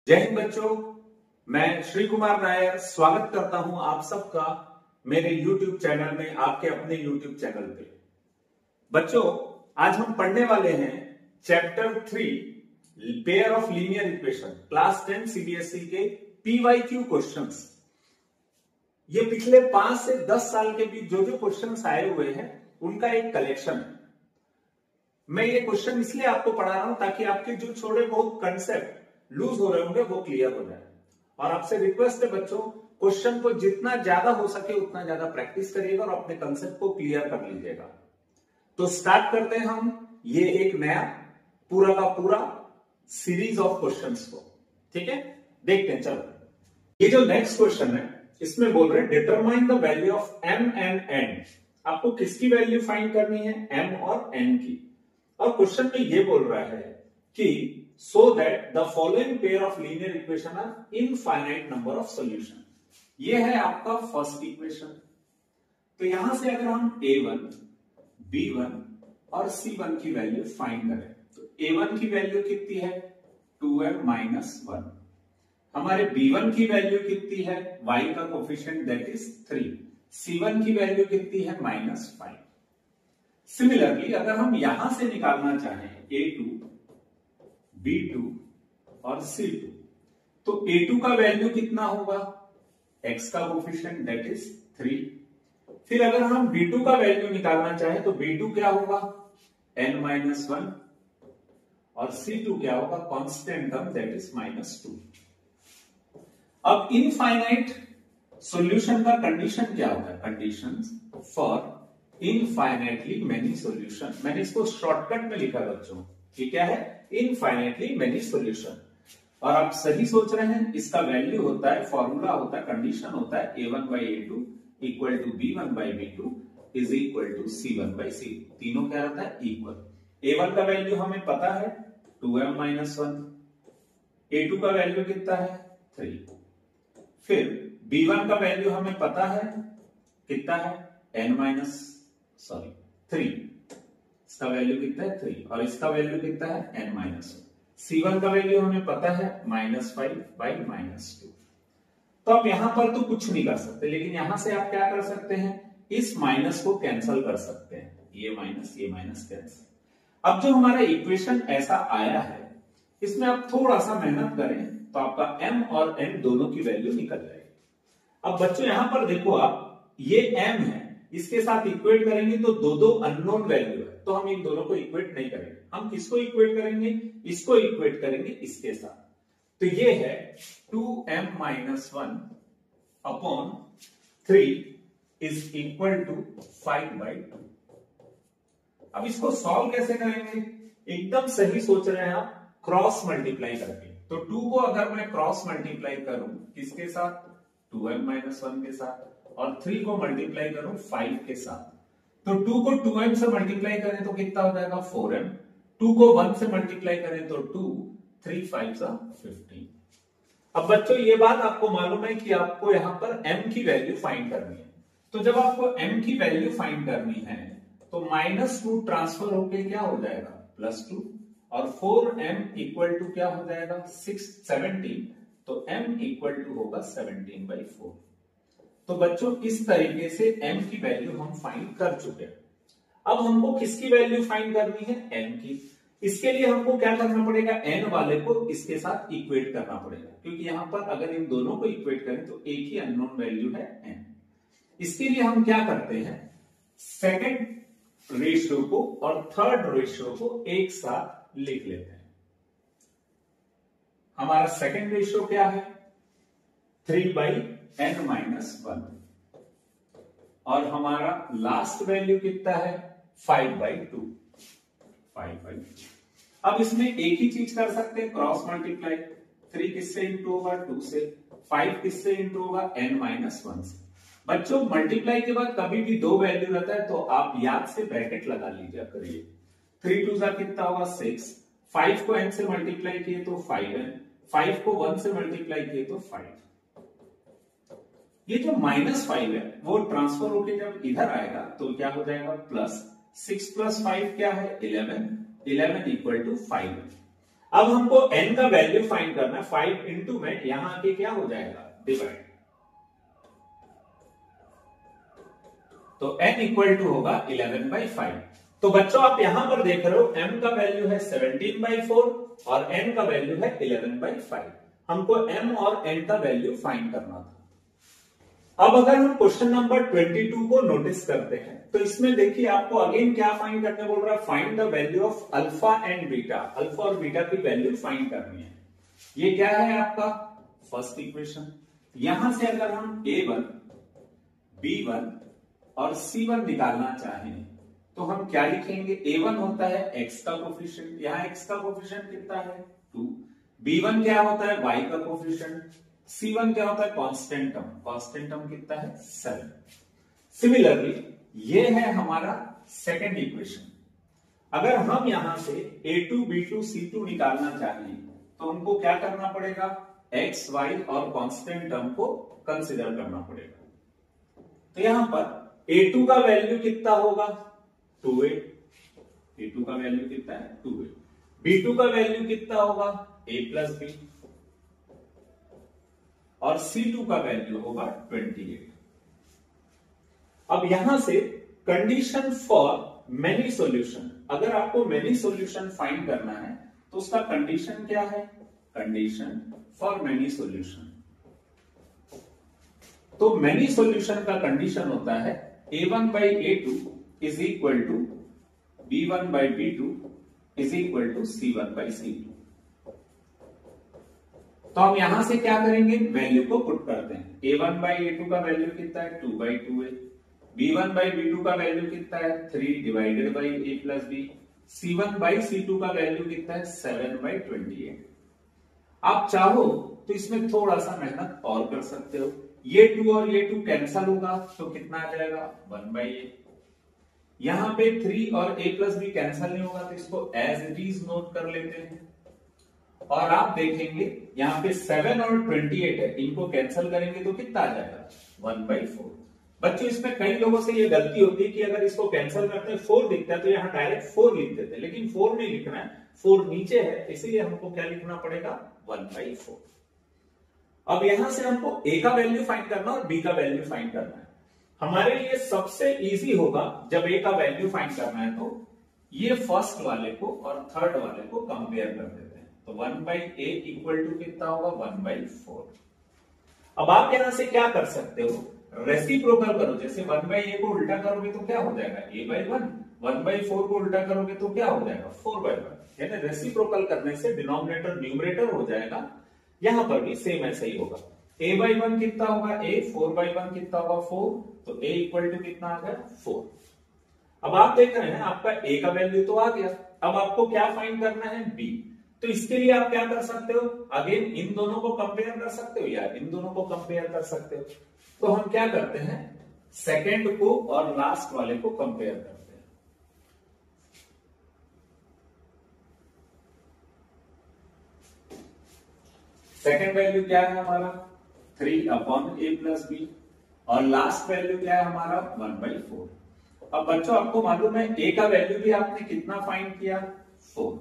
जय हिंद बच्चों, मैं श्री कुमार नायर स्वागत करता हूं आप सबका मेरे YouTube चैनल में, आपके अपने YouTube चैनल पे। बच्चों, आज हम पढ़ने वाले हैं chapter 3 pair of linear equation, class 10 CBSE के PYQ क्वेश्चंस। ये पिछले 5 से 10 साल के बीच जो क्वेश्चंस आए हुए हैं उनका एक कलेक्शन है। मैं ये क्वेश्चन इसलिए आपको पढ़ा रहा हूं ताकि आपके जो छोटे बहुत कंसेप्ट लूज हो रहे होंगे वो क्लियर हो जाए। और आपसे रिक्वेस्ट है बच्चों, क्वेश्चन को जितना ज्यादा हो सके उतना ज्यादा प्रैक्टिस करिएगा और अपने कंसेप्ट को क्लियर कर लीजिएगा। तो स्टार्ट करते हैं हम ये एक नया पूरा का पूरा सीरीज ऑफ क्वेश्चंस को। ठीक है, देखते हैं। चलो, ये जो नेक्स्ट क्वेश्चन है इसमें बोल रहे हैं determine the value of m and n। आपको किसकी वैल्यू फाइंड करनी है? m और n की। और क्वेश्चन में ये बोल रहा है कि so that the following pair of linear equation are infinite number of solution। ये है आपका फर्स्ट इक्वेशन। तो यहां से अगर हम a1, b1 और c1 की वैल्यू फाइंड करें तो a1 की वैल्यू कितनी है? 2m-1। हमारे b1 की वैल्यू कितनी है? y का कोफिशिएंट दैट इज 3। c1 की वैल्यू कितनी है? -5। सिमिलरली अगर हम यहां से निकालना चाहें a2, B2 और C2, तो A2 का वैल्यू कितना होगा? X का कोफिशिएंट दैट इज 3। फिर अगर हम B2 का वैल्यू निकालना चाहें तो B2 क्या होगा? n-1 और C2 क्या होगा? Constant term that is -2। अब इनफाइनाइट सॉल्यूशन का कंडीशन क्या होगा? Conditions for infinitely many solution. मैंने इसको शॉर्टकट में लिखा बच्चों, ये क्या है? Infinitely many solution. और आप सही सोच रहे हैं, इसका वैल्यू होता है, फॉर्मूला होता है, कंडीशन होता है a1/a2 equal to b1/b2 is equal to c1/c2। तीनों क्या रहता है? इक्वल। a1 का वैल्यू हमें पता है 2m-1, a2 का वैल्यू कितना है? 3। फिर b1 का वैल्यू हमें पता है कितना है? n-3। इसका वैल्यू कितना है? 3। और इसका वैल्यू कितना है? n-1। c1 का वैल्यू हमें पता है -5/-2। तो आप यहां पर तो कुछ नहीं कर सकते, लेकिन यहां से आप क्या कर सकते हैं? इस माइनस को कैंसिल कर सकते हैं। ये माइनस कैंसिल। अब जो हमारा इक्वेशन ऐसा आया है, इसमें आप थोड़ा सा मेहनत करें तो आपका m और n दोनों की वैल्यू निकल जाएगी। अब बच्चों यहां पर देखो आप, ये m है, इसके साथ इक्वेट करेंगे तो दो अननोन वैल्यू है, तो हम इन दोनों को इक्वेट नहीं करेंगे। हम किसको इक्वेट करेंगे? इसको इक्वेट करेंगे इसके साथ। तो ये है 2m-1 upon 3 is equal to 5/2। अब इसको सॉल्व कैसे करेंगे? एकदम सही सोच रहे हैं आप, क्रॉस मल्टीप्लाई करके। तो 2 को अगर मैं क्रॉस मल्टीप्लाई करूं किसके साथ? 2m-1 के साथ। और 3 को मल्टीप्लाई करूं 5 के साथ। तो 2 को 2m से मल्टीप्लाई करें तो कितना हो जाएगा? 4m। 2 को 1 से मल्टीप्लाई करें तो 2, 3 5 15। अब बच्चों ये बात आपको मालूम है कि आपको यहां पर m की वैल्यू फाइंड करनी है। तो जब आपको m की वैल्यू फाइंड करनी है तो -2 ट्रांसफर होके क्या हो जाएगा? +2। और 4m इक्वल टू क्या हो जाएगा? 17। तो m इक्वल टू होगा 17/4। तो बच्चों इस तरीके से m की वैल्यू हम फाइंड कर चुके हैं। अब हमको किसकी वैल्यू फाइंड करनी है? n की। इसके लिए हमको क्या करना पड़ेगा? n वाले को इसके साथ इक्वेट करना पड़ेगा, क्योंकि यहां पर अगर इन दोनों को इक्वेट करें तो एक ही अननोन वैल्यू है n। इसके लिए हम क्या करते हैं? सेकंड रेशियो को और थर्ड रेशियो को एक साथ लिख लेते हैं। हमारा सेकंड रेशियो क्या है? 3/n-1। और हमारा लास्ट वैल्यू कितना है? 5/2। अब इसमें एक ही चीज कर सकते हैं, क्रॉस मल्टीप्लाई। 3 किससे इंटू होगा? 2 से। 5 किससे इंटू होगा? n-1 से। बच्चों मल्टीप्लाई के बाद कभी भी 2 वैल्यू रहता है तो आप याद से ब्रैकेट लगा लीजिए करिए। 3 2 कितना होगा? 6। 5 को n से मल्टीप्लाई किए तो 5n। 5 को 1 से मल्टीप्लाई किए तो 5। ये जो -5 है वो ट्रांसफर होके जब इधर आएगा तो क्या हो जाएगा? +6 + 5 क्या है? 11 इक्वल टू 5। अब हमको n का वैल्यू फाइंड करना है। 5 इंटू में यहां आके क्या हो जाएगा, डिवाइड। तो n इक्वल टू होगा 11/5। तो बच्चों आप यहां पर देख रहे हो m का वैल्यू है 17/4 और n का वैल्यू है 11/5। हमको m और n का वैल्यू फाइंड करना था। अब अगर हम क्वेश्चन नंबर 22 को नोटिस करते हैं तो इसमें देखिए आपको अगेन क्या फाइंड करने बोल रहा है, find the value of alpha and beta. Alpha और बीटा की वैल्यू फाइंड करनी है। ये क्या है आपका फर्स्ट इक्वेशन। यहां से अगर हम a1, b1 और c1 निकालना चाहें तो हम क्या लिखेंगे, a1 होता है x का कोफिशिएंट, यहां x का कोफिशिएंट कितना है 2। b1 क्या होता है y का कोफिशिएंट, c1 क्या होता है कांस्टेंट टर्म, कांस्टेंट टर्म कितना है 7। सिमिलरली ये है हमारा सेकंड इक्वेशन। अगर हम यहां से a2, b2, c2 निकालना चाहें तो हमको क्या करना पड़ेगा, x, y और कांस्टेंट टर्म को कंसीडर करना पड़ेगा। तो यहां पर a2 का वैल्यू कितना होगा 2a, a2 का वैल्यू कितना है 2a, b2 का वैल्यू कितना होगा a प्लस b और C2 का वैल्यू होगा 28। अब यहां से कंडीशन फॉर मेनी सॉल्यूशन, अगर आपको मेनी सॉल्यूशन फाइंड करना है तो उसका कंडीशन क्या है, कंडीशन फॉर मेनी सॉल्यूशन। तो मेनी सॉल्यूशन का कंडीशन होता है a1/a2 is equal to b1/b2 is equal to c1/c2। तो हम यहां से क्या करेंगे, वैल्यू को पुट करते हैं। a1/a2 का वैल्यू कितना है 2/2a, b1/b2 का वैल्यू कितना है 3 divided by a plus b, c1/c2 का वैल्यू कितना है 7/28। आप चाहो तो इसमें थोड़ा सा मेहनत और कर सकते हो, ये 2 और ये 2 कैंसल होगा तो कितना आ जाएगा 1/a। यहां पे 3 और a प्लस b कैंसल नहीं होगा तो इसको एज इट इज नोट कर लेते हैं। और आप देखेंगे यहां पे 7 और 28 है, इनको कैंसिल करेंगे तो कितना आ जाएगा 1/4। बच्चों इसमें कई लोगों से ये गलती होती है कि अगर इसको कैंसिल करते हैं 4 दिखता है तो यहां डायरेक्ट 4 लिख देते हैं, लेकिन 4 नहीं लिखना है, 4 नीचे है, इसीलिए हमको क्या लिखना पड़ेगा 1/4। अब यहां से हमको a का वैल्यू फाइंड करना और b का वैल्यू फाइंड करना है। हमारे लिए सबसे इजी होगा जब a का वैल्यू फाइंड करना है तो ये फर्स्ट वाले को और थर्ड वाले को कंपेयर कर देते हैं। तो 1/a इक्वल टू कितना होगा 1/4। अब आप यहां से क्या कर सकते हो, रेसिप्रोकल करो। जैसे 1/a को उल्टा करोगे तो क्या हो जाएगा a/1, 1/4 को उल्टा करोगे तो क्या हो जाएगा 4/1। यानी रेसिप्रोकल करने से डिनोमिनेटर न्यूमरेटर हो जाएगा। यहां पर भी सेम ऐसा ही होगा। a/1 कितना होगा a, 4/1 कितना होगा 4, तो a इक्वल टू कितना आ गया 4। अब आप देख रहे हैं आपका a का वैल्यू तो आ गया, अब आपको क्या फाइंड करना है b। तो इसके लिए आप क्या कर सकते हो, अगेन इन दोनों को कंपेयर कर सकते हो या इन दोनों को कंपेयर कर सकते हो। तो हम क्या करते हैं, सेकंड को और लास्ट वाले को कंपेयर करते हैं। सेकंड वैल्यू क्या है हमारा 3/a प्लस b और लास्ट वैल्यू क्या है हमारा 1/4। अब बच्चों आपको मालूम है a का वैल्यू भी आपने कितना फाइंड किया 4,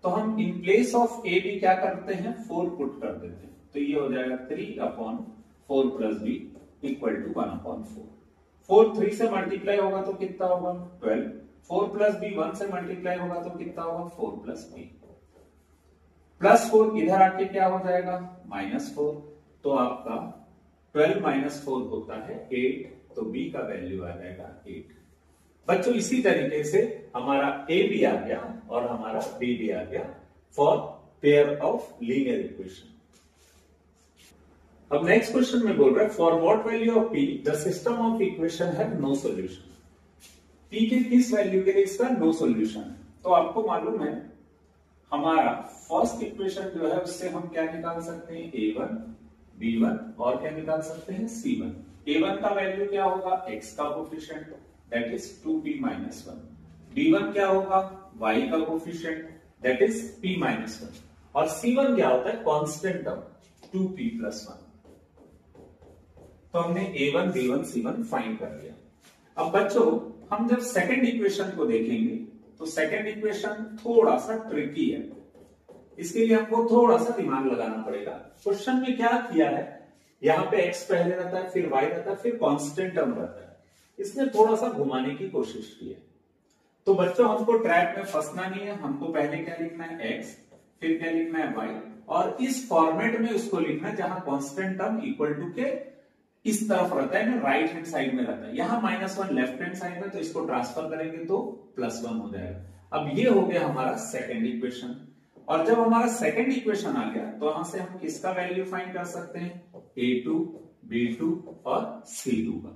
तो हम इन प्लेस ऑफ a भी क्या करते हैं 4 पुट कर देते हैं। तो ये हो जाएगा 3/4 प्लस b इक्वल टू 1/4। 4 3 से मल्टीप्लाई होगा तो कितना होगा 12, 4 प्लस b 1 से मल्टीप्लाई होगा तो कितना होगा 4 प्लस b, प्लस 4 इधर आके क्या हो जाएगा -4। तो आपका 12 - 4 होता है 8, तो b का वैल्यू आ जाएगा 8। बच्चों इसी तरीके से हमारा a भी आ गया और हमारा b भी आ गया for pair of linear equation. अब नेक्स्ट क्वेश्चन में बोल रहा है for what value of p the system of equation have no solution. p के किस वैल्यू के लिए इसका नो सॉल्यूशन है। तो आपको मालूम है हमारा फर्स्ट इक्वेशन जो है उससे हम क्या निकाल सकते हैं a1, b1 और क्या निकाल सकते हैं c1। a1 का वैल्यू क्या होगा x का coefficient that is 2p - 1, b1 क्या होगा y का कोफिशिएंट दैट इज p - 1 और c1 क्या होता है कांस्टेंट टर्म 2p + 1। तो हमने a1, b1, c1 फाइंड कर लिया। अब बच्चों हम जब सेकंड इक्वेशन को देखेंगे तो सेकंड इक्वेशन थोड़ा सा ट्रिकी है। इसके लिए हमको थोड़ा सा दिमाग लगाना पड़ेगा। क्वेश्चन में क्या किया है, यहाँ पे x पहले रहता है, फिर y रहता है, फिर कांस्टेंट टर्म रहता है। इसने थोड़ा सा घुमाने की कोशिश की है। तो बच्चों हमको ट्रैप में फंसना नहीं है, हमको पहले क्या लिखना है x, फिर क्या लिखना है y, और इस फॉर्मेट में उसको लिखना है जहां कांस्टेंट टर्म इक्वल टू के इस तरफ रहता है ना, राइट हैंड साइड में रहता है। यहां -1 लेफ्ट हैंड साइड में, तो इसको ट्रांसफर करेंगे तो +1 हो जाएगा। अब ये हो गया हमारा सेकेंड इक्वेशन। और जब हमारा सेकेंड इक्वेशन आ गया तो वहां से हम किसका वैल्यू फाइंड कर सकते हैं, a2, b2 और c2 का।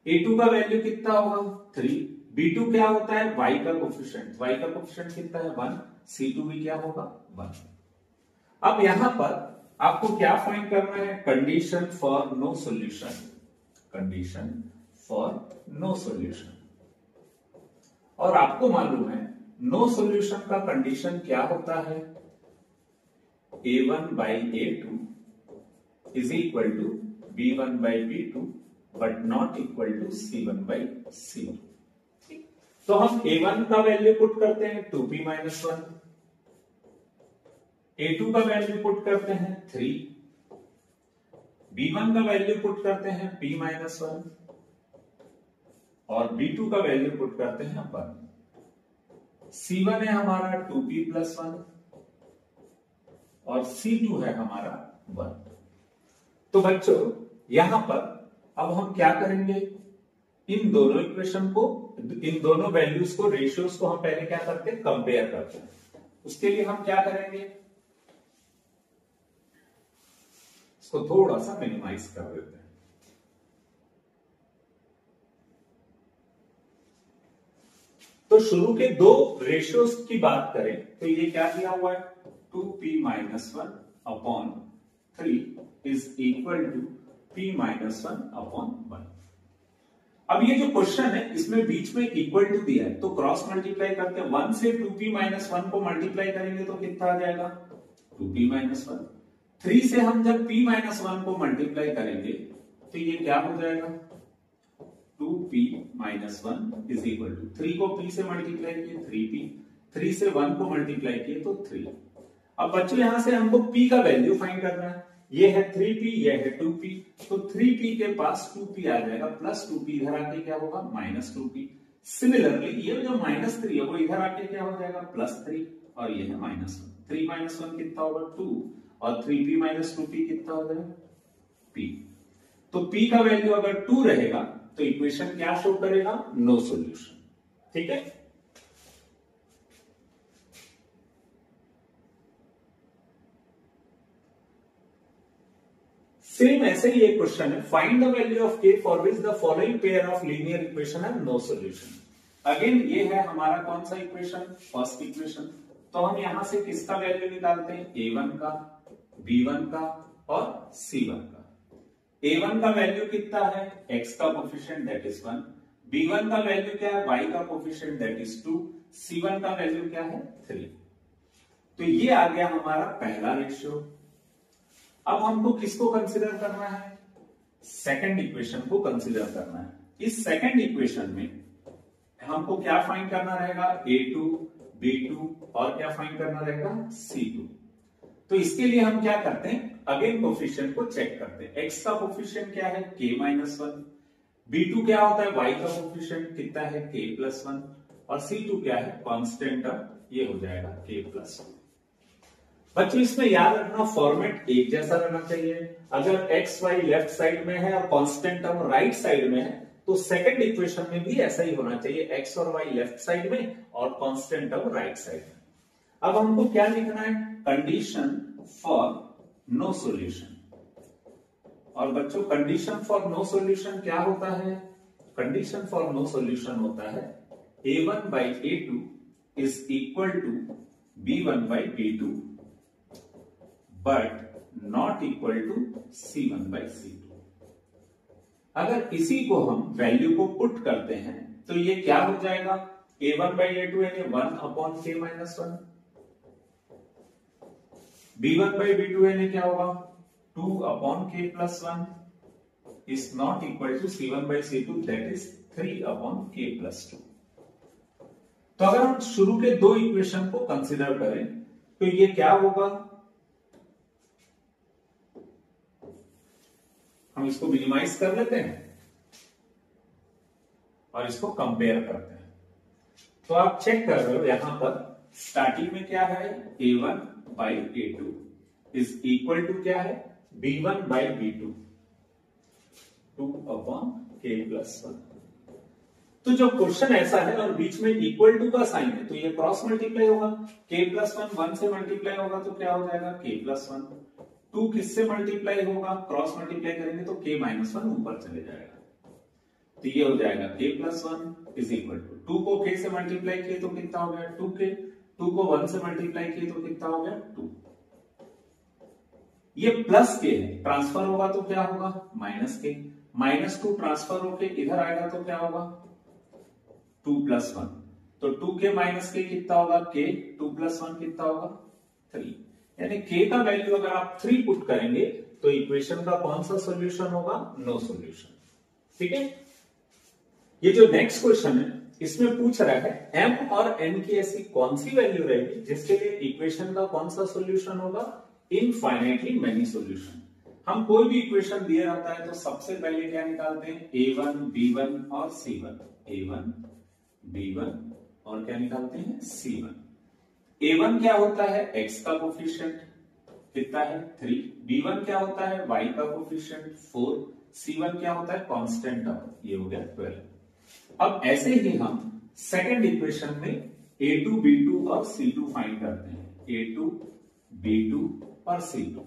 a2 का वैल्यू कितना होगा 3, b2 क्या होता है y का कोफिशिएंट, y का कोफिशिएंट कितना है 1, c2 भी क्या होगा 1। अब यहां पर आपको क्या फाइंड करना है, condition for no solution, condition for no solution. और आपको मालूम है नो सॉल्यूशन का कंडीशन क्या होता है, a1 by a2 is equal to b1 by b2 but not equal to c1 by c2। तो हम a1 का वैल्यू पुट करते हैं 2p minus 1, a2 का वैल्यू पुट करते हैं 3, b1 का वैल्यू पुट करते हैं p minus 1 और b2 का वैल्यू पुट करते हैं 1। c1 है हमारा 2p plus 1 और c2 है हमारा 1। तो बच्चों यहां पर अब हम क्या करेंगे, इन दोनों इक्वेशन को, इन दोनों वैल्यूज को, रेशियोज को हम पहले क्या करते हैं, कंपेयर करते हैं। उसके लिए हम क्या करेंगे, इसको थोड़ा सा मिनिमाइज कर देते हैं। तो शुरू के दो रेशियोज की बात करें तो ये क्या दिया हुआ है, 2p minus 1 upon 3 is equal to p minus 1 upon 1। अब ये जो क्वेश्चन है इसमें बीच में इक्वल टू दिया है, तो क्रॉस मल्टीप्लाई करते हैं, 1 से 2p minus 1 को मल्टीप्लाई करेंगे तो कितना आ जाएगा 2p minus 1। 3 से हम जब p minus 1 को मल्टीप्लाई करेंगे तो ये क्या हो जाएगा, 2p minus 1 is equal to 3 को p से मल्टीप्लाई किए 3p, 3 से 1 को मल्टीप्लाई किए तो 3। अब बच्चों यहां से हमको p का वैल्यू फाइंड करना है, ये है 3p, ये है 2p, तो 3p के पास 2p आ जाएगा, प्लस 2p इधर आके क्या होगा -2p। सिमिलरली ये जो -3 है वो इधर आके क्या हो जाएगा +3 और ये है -1। 3 - 1 कितना होगा 2 और 3p - 2p कितना हो जाएगा p। तो p का वैल्यू अगर 2 रहेगा तो इक्वेशन क्या शो करेगा, नो सॉल्यूशन। ठीक है, सेम ऐसे ही एक क्वेश्चन है, find the value of k for which the following pair of linear equation है नो सॉल्यूशन। अगेन ये है हमारा कौन सा इक्वेशन, फर्स्ट इक्वेशन। तो हम यहां से किसका वैल्यू निकालते हैं, a1 का, b1 का और c1 का। a1 का वैल्यू कितना है, x का कोफिशिएंट दैट इज 1, b1 का वैल्यू क्या है, y का कोफिशिएंट दैट इज 2, c1 का वैल्यू क्या है 3। तो ये आ गया हमारा पहला रेशियो। अब हमको किसको कंसीडर करना है, सेकंड इक्वेशन को कंसीडर करना है। इस सेकंड इक्वेशन में हमको क्या फाइंड करना रहेगा, a2, b2 और क्या फाइंड करना रहेगा c2। तो इसके लिए हम क्या करते हैं, अगेन कोफिशिएंट को चेक करते हैं। x का कोफिशिएंट क्या है k - 1, b2 क्या होता है y का कोफिशिएंट कितना है k + 1 और c2 क्या है कांस्टेंट टर्म, ये हो जाएगा k + 1। बच्चों इसमें याद रखना फॉर्मेट एक जैसा रहना चाहिए। अगर x y लेफ्ट साइड में है और कांस्टेंट टर्म राइट साइड में है तो सेकंड इक्वेशन में भी ऐसा ही होना चाहिए, x और y लेफ्ट साइड में और कांस्टेंट टर्म राइट साइड में। अब हमको क्या लिखना है, कंडीशन फॉर नो सॉल्यूशन। और बच्चों कंडीशन फॉर नो सॉल्यूशन क्या होता है, कंडीशन फॉर नो सॉल्यूशन होता है a1 by a2 is equal to b1 by b2 but not equal to c1 by c2। अगर इसी को हम वैल्यू को पुट करते हैं तो ये क्या हो जाएगा, a1 by a2 यानी 1 upon k - 1, b1 by b2 यानी क्या होगा 2 upon k + 1 is not equal to c1 by c2 that is 3 upon k + 2। तो अगर हम शुरू के दो इक्वेशन को कंसीडर करें तो ये क्या होगा, हम इसको मिनिमाइज कर लेते हैं और इसको कंपेयर करते हैं। तो आप चेक कर रहे हो यहां पर स्टार्टिंग में क्या है, a1 by a2 is equal to क्या है, b1 बाई b2, 2/k+1। तो जब क्वेश्चन ऐसा है और बीच में इक्वल टू का साइन है तो ये क्रॉस मल्टीप्लाई होगा, k+1 1 से मल्टीप्लाई होगा तो क्या हो जाएगा k+1, 2 किससे मल्टीप्लाई होगा, क्रॉस मल्टीप्लाई करेंगे तो k-1 ऊपर चले जाएगा, तो ये हो जाएगा k+1 इज इक्वल टू 2 को k से मल्टीप्लाई किए तो कितना हो गया 2k, 2 को 1 से मल्टीप्लाई किए तो कितना हो गया 2। ये प्लस के है, ट्रांसफर होगा तो क्या होगा माइनस के, -2 ट्रांसफर होके इधर आएगा तो क्या होगा 2+1, तो 2k माइनस के कितना होगा k, 2+1 कितना होगा 3, यानी k का वैल्यू अगर आप 3 पुट करेंगे तो इक्वेशन का कौन सा सॉल्यूशन होगा, नो सॉल्यूशन। ठीक है, ये जो नेक्स्ट क्वेश्चन है इसमें पूछ रहा है m और n की ऐसी कौन सी वैल्यू रहेगी जिसके लिए इक्वेशन का कौन सा सॉल्यूशन होगा, इनफाइनाइटली मेनी सॉल्यूशन। हम कोई भी इक्वेशन दिया जाता है तो सबसे पहले क्या निकालते हैं, a1 b1 और c1, a1 b1 और क्या निकालते हैं c1। a1 क्या होता है, x का कोफिशिएंट कितना है 3, b1 क्या होता है y का कोफिशिएंट 4, c1 क्या होता है कांस्टेंट टर्म, ये हो गया 12। अब ऐसे ही हम सेकंड इक्वेशन में a2 b2 और c2 फाइंड करते हैं, a2 b2 और c2।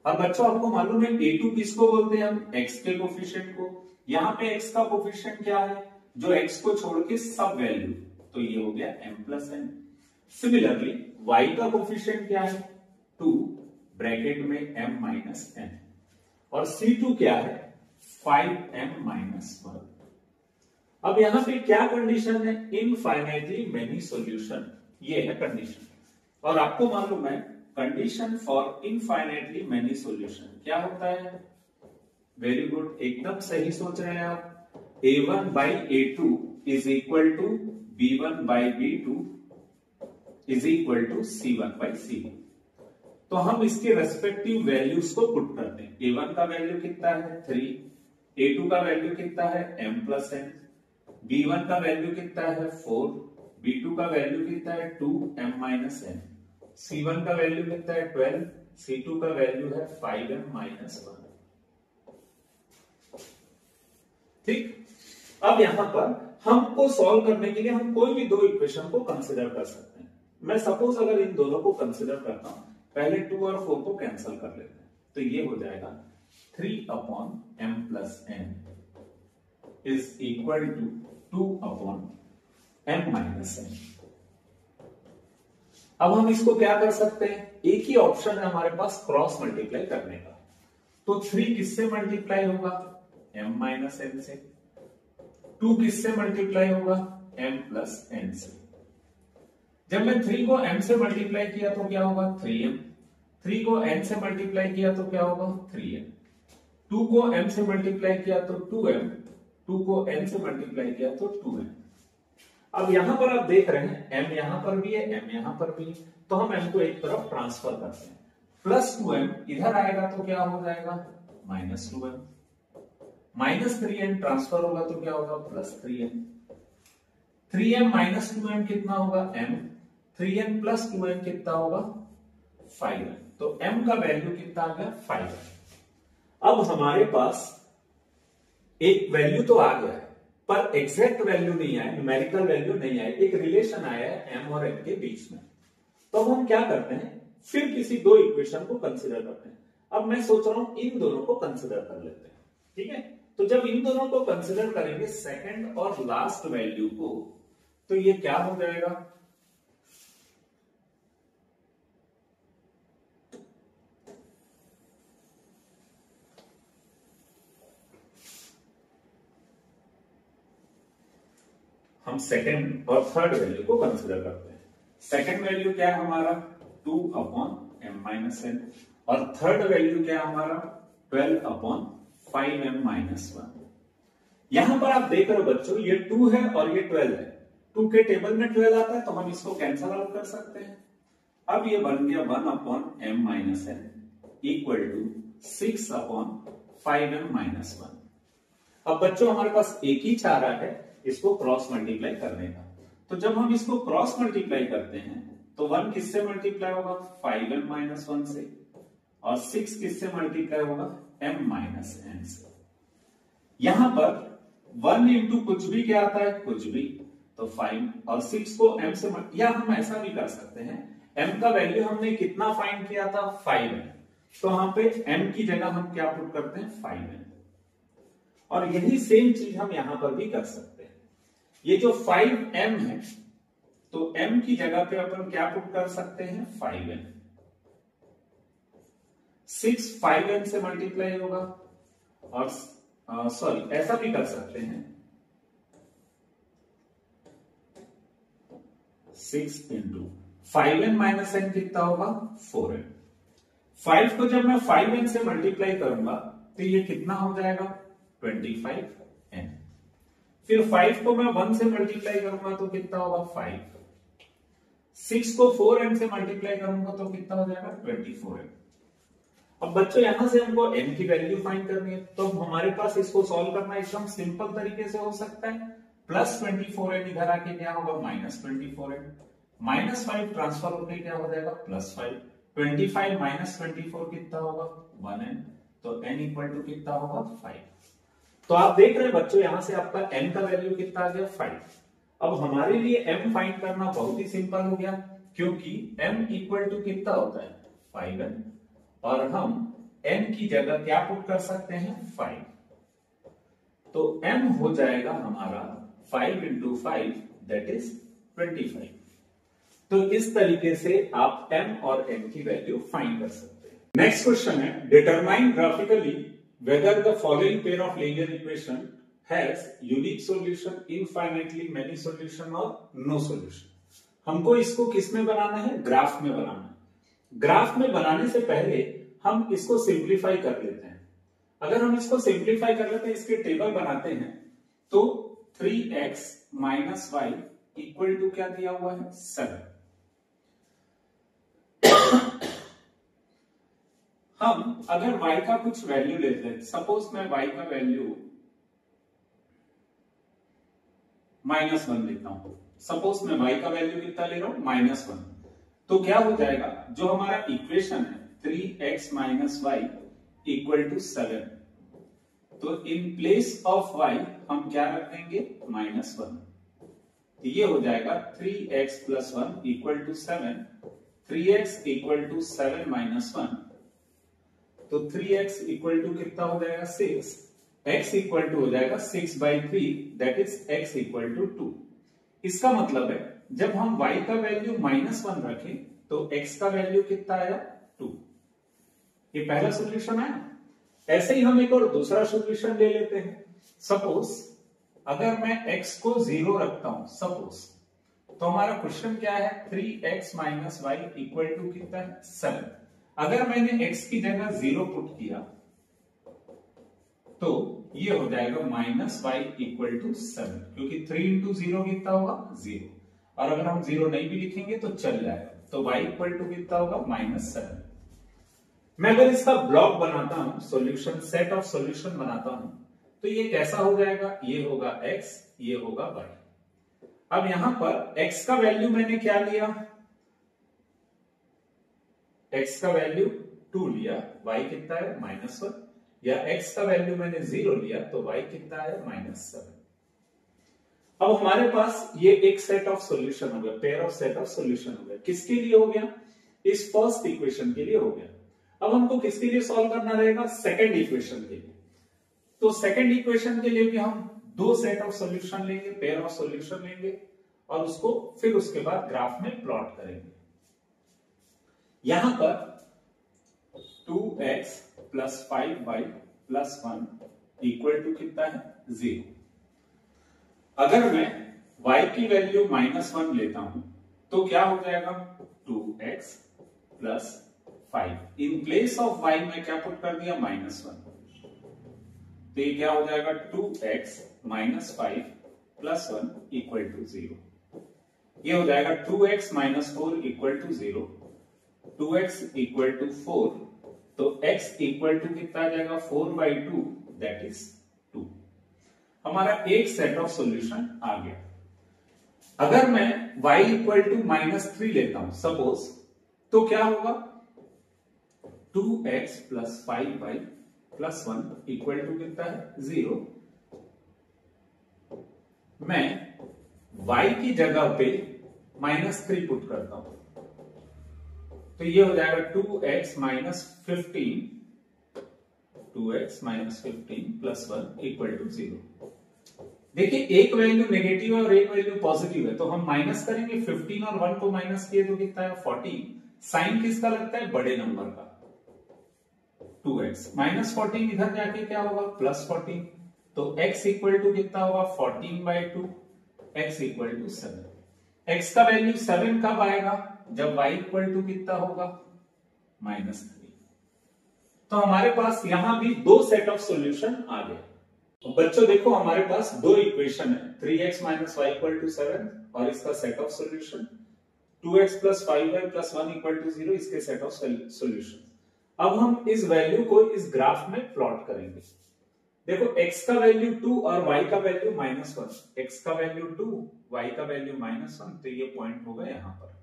अब बच्चों आपको मालूम है a2 किसको बोलते हैं हम, x के कोफिशिएंट को, यहाँ पे x का कोफिशिएंट क्या है, जो x को छोड़ के सब वैल्यू, तो ये हो गया m+n। सिमिलरली y का कोफिशिएंट क्या है 2 ब्रैकेट में m-n और c2 क्या है 5m-1। अब यहां पे क्या कंडीशन है, इनफाइनाइटली मेनी सॉल्यूशन, ये है कंडीशन। और आपको मालूम है condition for infinitely many solution क्या होता है, वेरी गुड, एकदम सही सोच रहे हैं आप, a1 by a2 is equal to b1 by b2 is equal to c1 by c2। तो हम इसके रेस्पेक्टिव वैल्यूज को पुट करते हैं, a1 का वैल्यू कितना है 3, a2 का वैल्यू कितना है m+n, b1 का वैल्यू कितना है 4, b2 का वैल्यू कितना है 2m-n, c1 का वैल्यू कितना है 12, c2 का वैल्यू है 5m-1। ठीक, अब यहां पर हमको सॉल्व करने के लिए हम कोई भी दो इक्वेशन को कंसिडर कर सकते हैं। मैं सपोज अगर इन दोनों को कंसिडर करता हूं, पहले 2 और 4 को कैंसिल कर लेते हैं, तो ये हो जाएगा 3/m+n is equal to 2/m-n। अब हम इसको क्या कर सकते हैं, एक ही ऑप्शन है हमारे पास क्रॉस मल्टीप्लाई करने का, तो 3 किससे मल्टीप्लाई होगा m-n से, 2 किससे मल्टीप्लाई होगा m+n से। जब मैं 3 को m से मल्टीप्लाई किया तो क्या होगा 3m, 3 को n से मल्टीप्लाई किया तो क्या होगा 3m, 2 को m से मल्टीप्लाई किया तो 2m, 2 को n से मल्टीप्लाई किया तो 2m। अब यहां पर आप देख रहे हैं m यहां पर भी है, m यहां पर भी है, तो हम m को एक तरफ ट्रांसफर करते हैं, +2m इधर आएगा तो क्या हो जाएगा -2m, -3n ट्रांसफर होगा तो क्या होगा +3n, 3m - 2m कितना होगा m, 3n + 2m कितना होगा 5m, तो m का वैल्यू कितना आ गया 5m। अब हमारे पास एक वैल्यू तो आ गया है पर एग्जैक्ट वैल्यू नहीं आया, न्यूमेरिकल वैल्यू नहीं आया, एक रिलेशन आया है m और n के बीच में। तो हम क्या करते हैं, फिर किसी दो इक्वेशन को कंसिडर करते हैं। अब मैं सोच रहा हूं इन दोनों को कंसिडर कर लेते हैं, ठीक है। तो जब इन दोनों को कंसिडर करेंगे सेकंड और लास्ट वैल्यू को, तो ये क्या हो जाएगा, हम सेकंड और थर्ड वैल्यू को कंसिडर करते हैं। सेकंड वैल्यू क्या है हमारा 2/m-n और थर्ड वैल्यू क्या है हमारा 12/5m-1। यहां पर आप देख रहे हो बच्चों, ये 2 है और ये 12 है, 2 के टेबल में 12 आता है तो हम इसको कैंसल आउट कर सकते हैं, अब ये बन गया 1/m minus n equal to 6/5m minus 1। अब बच्चों हमारे पास एक ही चारा है इसको क्रॉस मल्टीप्लाई करने का, तो जब हम इसको क्रॉस मल्टीप्लाई करते हैं तो 1 किससे मल्टीप्लाई होगा 5m माइनस 1 से, और 6 किससे मल्टीप्लाई होगा m माइनस n से। यहां पर 1 इंटू कुछ भी क्या आता है कुछ भी, तो 5 और 6 को m से या हम ऐसा भी कर सकते हैं, m का वैल्यू हमने कितना फाइंड किया था 5m, तो यहां पे m की जगह हम क्या पुट करते हैं 5m, और यही सेम चीज हम यहां पर भी कर सकते हैं। ये जो 5m है तो m की जगह पे अपन क्या पुट कर सकते हैं 5m, 6 5m से मल्टीप्लाई होगा, और सॉरी ऐसा भी कर सकते हैं 6 इंटू 5n माइनस n कितना होगा 4n। 5 को जब मैं 5n से मल्टीप्लाई करूंगा तो ये कितना हो जाएगा 25n। फिर 5 को मैं 1 से मल्टीप्लाई करूंगा तो कितना होगा 5, 6 को 4n से मल्टीप्लाई करूंगा तो कितना हो जाएगा 24n। अब बच्चों यहां से हमको n की वैल्यू फाइंड करनी है, तो हमारे पास इसको सॉल्व करना एकदम सिंपल तरीके से हो सकता है। प्लस 24n इधर आके क्या होगा माइनस 24n, माइनस 5 ट्रांसफर होकर क्या हो जाएगा प्लस 5, 25 माइनस 24 कितना होगा 1n, तो n इक्वल टू कितना होगा 5। तो आप देख रहे हैं बच्चों यहां से आपका n का वैल्यू कितना आ गया 5। अब हमारे लिए m फाइंड करना बहुत ही सिंपल हो गया, क्योंकि m इक्वल टू कितना होता है 5n, और हम n की जगह क्या पुट कर सकते हैं 5, तो m हो जाएगा हमारा 5 इंटू 5 दैट इज 25। तो इस तरीके से आप m और n की वैल्यू फाइंड कर सकते हैं। नेक्स्ट क्वेश्चन है, determine graphically whether the following pair of linear equation has unique solution, infinitely many solution और नो सॉल्यूशन। हमको इसको किस में बनाना है ग्राफ में बनाना है। ग्राफ में बनाने से पहले हम इसको सिंप्लीफाई कर लेते हैं। अगर हम इसको सिंप्लीफाई कर लेते हैं, इसके टेबल बनाते हैं, तो 3x minus Y equal to क्या दिया हुआ है 7। हम अगर y का कुछ वैल्यू लेते हैं, सपोज मैं y का वैल्यू -1 लेता हूं, सपोज मैं y का वैल्यू कितना ले रहा हूं -1, तो क्या हो जाएगा जो हमारा इक्वेशन है 3x minus Y equal to 7, तो इन प्लेस ऑफ y हम क्या रख देंगे -1, ये हो जाएगा 3x plus 1 equal to 7, 3x equal to 7 minus 1, तो 3x इक्वल टू कितना हो जाएगा 6, x इक्वल टू हो जाएगा 6/3 that is x equal to 2। इसका मतलब है जब हम y का वैल्यू -1 रखें तो x का वैल्यू कितना आया 2। ये पहला सॉल्यूशन आया। ऐसे ही हम एक और दूसरा सॉल्यूशन ले लेते हैं। सपोज अगर मैं x को 0 रखता हूं सपोज, तो हमारा क्वेश्चन क्या है 3x minus Y equal to कितना है 7। अगर मैंने x की जगह 0 पुट किया तो ये हो जाएगा माइनस वाई इक्वल टू 7, क्योंकि 3 इंटू 0 कितना होगा 0, और अगर हम 0 नहीं भी लिखेंगे तो चल जाएगा, तो y इक्वल टू कितना होगा -7। मैं अगर इसका ब्लॉक बनाता हूं, सॉल्यूशन सेट ऑफ सॉल्यूशन बनाता हूं, तो ये कैसा हो जाएगा, ये होगा x, ये होगा y। अब यहां पर x का वैल्यू मैंने क्या लिया, x का वैल्यू 2 लिया, y कितना है -1, या x का वैल्यू मैंने 0 लिया तो y कितना है -7। अब हमारे पास ये एक सेट ऑफ सॉल्यूशन हो गया, pair of set of solution हो गया। किसके लिए हो गया, इस फर्स्ट इक्वेशन के लिए हो गया। अब हमको किसके लिए सॉल्व करना रहेगा, सेकंड इक्वेशन के लिए। तो सेकंड इक्वेशन के लिए भी हम दो सेट ऑफ सॉल्यूशन लेंगे, पेयर ऑफ सॉल्यूशन लेंगे, और उसको फिर उसके बाद ग्राफ में प्लॉट करेंगे। यहां पर 2x plus 5y plus 1 equal to कितना है 0। अगर मैं y की वैल्यू -1 लेता हूं तो क्या हो जाएगा 2x plus 5, in place of y में क्या पुट कर दिया -1, तो ये क्या हो जाएगा 2x minus 5 plus 1 equal to 0। ये हो जाएगा 2x minus 4 equal to 0, 2x equal to 4, तो x इक्वल टू कितना आ जाएगा 4/2, दैट इज 2। हमारा एक सेट ऑफ सॉल्यूशन आ गया। अगर मैं y इक्वल टू -3 लेता हूं सपोज, तो क्या होगा 2x plus 5y plus 1 equal to कितना है 0। मैं y की जगह पे -3 पुट करता हूं, तो ये हो जाएगा 2x minus 15, 2x minus 15 plus 1 equal to 0। देखिए एक वैल्यू नेगेटिव है और एक वैल्यू पॉजिटिव है, तो हम माइनस करेंगे। 15 और 1 को माइनस किए तो कितना है 14। साइन किसका लगता है बड़े नंबर का, 2x माइनस 14 इधर जाके क्या होगा प्लस 14, तो x इक्वल टू कितना होगा 14/2, x इक्वल टू 7। x का वैल्यू 7 कब आएगा जब y इक्वल टू कितना होगा -3। तो हमारे पास यहां भी दो सेट ऑफ सॉल्यूशन आ गए। तो बच्चों देखो हमारे पास दो इक्वेशन है, 3x minus Y equal to 7 और इसका set of solution, 2x plus 5y plus 1 equal to 0 इसके सेट ऑफ सॉल्यूशन। अब हम इस वैल्यू को इस ग्राफ में प्लॉट करेंगे। देखो x का वैल्यू 2 और y का वैल्यू -1, x का वैल्यू 2 y का वैल्यू -1, तो ये पॉइंट होगा यहां पर